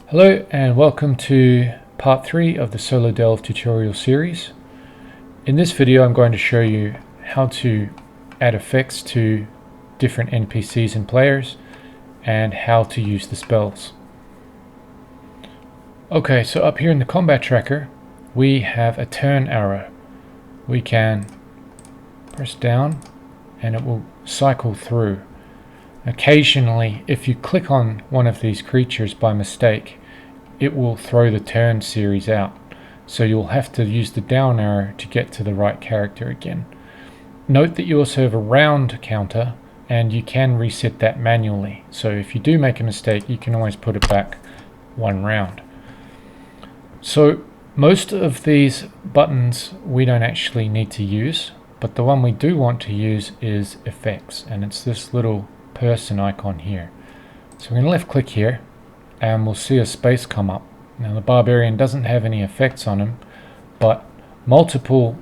Hello and welcome to part 3 of the SoLoDELVE tutorial series. In this video I'm going to show you how to add effects to different NPCs and players and how to use the spells. Okay, so up here in the combat tracker we have a turn arrow. We can press down and it will cycle through. Occasionally, if you click on one of these creatures by mistake, it will throw the turn series out. So you'll have to use the down arrow to get to the right character again. Note that you also have a round counter and you can reset that manually. So if you do make a mistake, you can always put it back one round. So most of these buttons we don't actually need to use, but the one we do want to use is effects, and it's this little person icon here. So we're going to left click here and we'll see a space come up. Now the barbarian doesn't have any effects on him, but multiple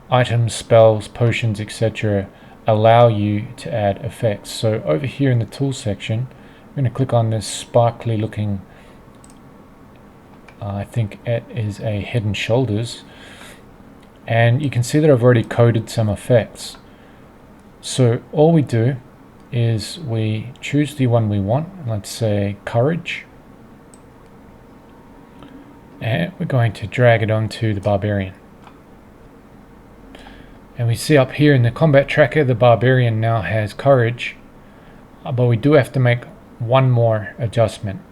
items, spells, potions, etc. allow you to add effects. So over here in the tools section, I'm going to click on this sparkly looking, I think it is a Head and Shoulders, and you can see that I've already coded some effects. So all we do is we choose the one we want, let's say courage, and we're going to drag it onto the barbarian. And we see up here in the combat tracker the barbarian now has courage, but we do have to make one more adjustment.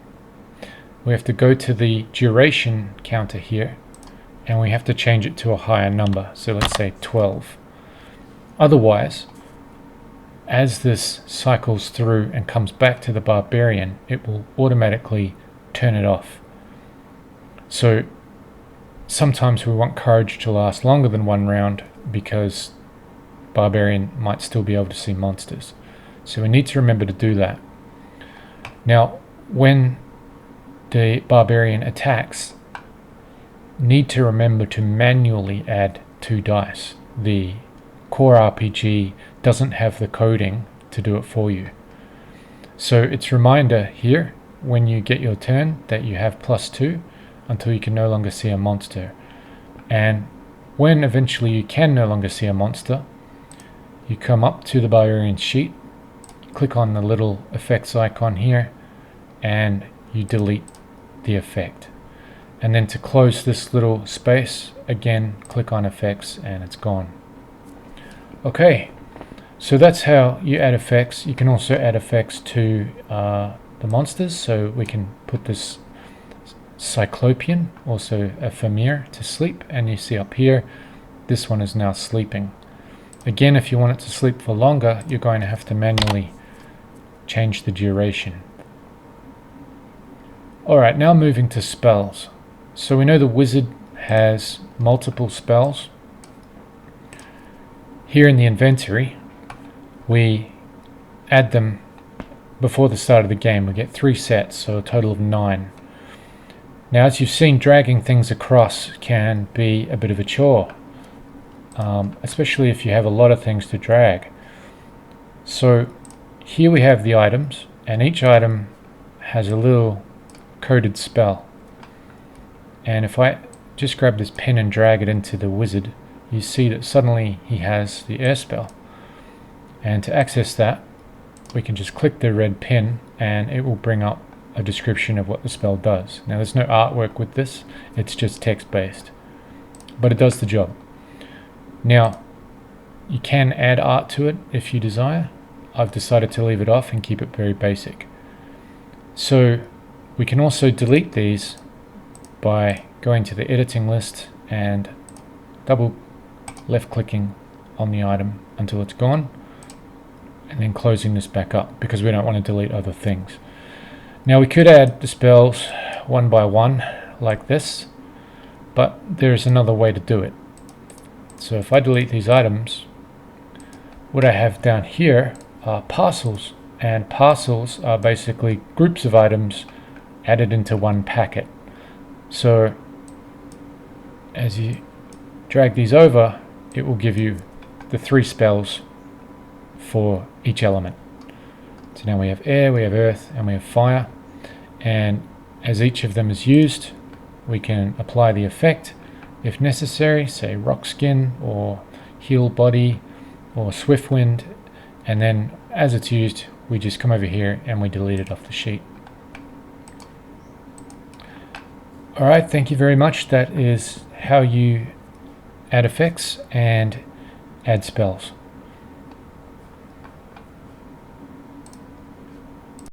We have to go to the duration counter here and we have to change it to a higher number, so let's say 12. Otherwise, as this cycles through and comes back to the barbarian, it will automatically turn it off. So sometimes we want courage to last longer than one round because barbarian might still be able to see monsters. So we need to remember to do that. Now when the barbarian attacks, need to remember to manually add 2 dice. The core RPG doesn't have the coding to do it for you. So it's a reminder here when you get your turn that you have +2 until you can no longer see a monster. And when eventually you can no longer see a monster, you come up to the barbarian sheet, click on the little effects icon here, and you delete the effect. And then to close this little space, again click on effects and it's gone. Okay, so that's how you add effects. You can also add effects to the monsters, so we can put this Cyclopean, also a Famir, to sleep, and you see up here this one is now sleeping. Again, if you want it to sleep for longer, you're going to have to manually change the duration. Alright, now moving to spells. So we know the wizard has multiple spells. Here in the inventory, we add them before the start of the game. We get 3 sets, so a total of 9. Now, as you've seen, dragging things across can be a bit of a chore, especially if you have a lot of things to drag. So here we have the items, and each item has a little coded spell. And if I just grab this pin and drag it into the wizard, you see that suddenly he has the air spell. And to access that, we can just click the red pin and it will bring up a description of what the spell does. Now there's no artwork with this, it's just text based, but it does the job. Now you can add art to it if you desire. I've decided to leave it off and keep it very basic. So we can also delete these by going to the editing list and double left clicking on the item until it's gone, and then closing this back up because we don't want to delete other things. Now we could add the spells one by one like this, but there's another way to do it. So if I delete these items, what I have down here are parcels, and parcels are basically groups of items added into one packet. So as you drag these over, it will give you the 3 spells for each element. So now we have air, we have earth, and we have fire. And As each of them is used, we can apply the effect if necessary, say rock skin or heel body or swift wind, and then as it's used we just come over here and we delete it off the sheet. Alright, thank you very much. That is how you add effects and add spells.